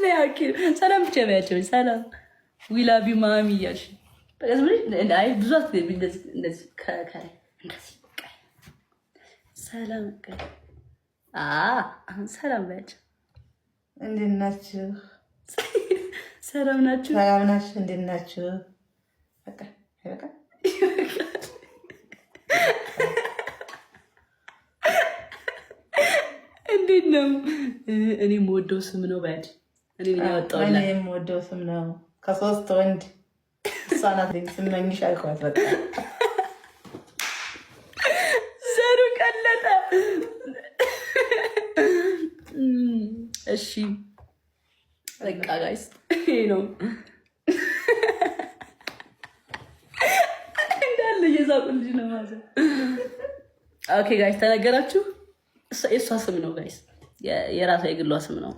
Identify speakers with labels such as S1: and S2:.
S1: ለያኪል ሰላም ብቻ በያቸው። ሰላም ዊ ላቭ ዩ ማሚ እያልሽ በቃ አይ ብዙ አትገቢ። እንደዚህ ከላይ እንደዚህ ሰላም ሰላም በያቸው።
S2: እንዴት ናችሁ?
S1: ሰላም ናችሁ?
S2: ሰላም ናችሁ? እንዴት ናችሁ? በቃ በቃ
S1: እንዴት ነው? እኔ የምወደው ስም ነው ባድ እኔ ያወጣውላ
S2: እኔ የምወደው ስም ነው። ከሶስት ወንድ እሷ ናት ስመኝሽ አልኳት። በቃ
S1: ዘሩ ቀለጠ። እሺ በቃ ጋይስ ይሄ ነው እንዳለ የዛቁ ልጅ ነው ማለት። ኦኬ ጋይስ ተነገራችሁ። የእሷ ስም ነው ጋይስ፣ የራሷ የግሏ ስም ነው።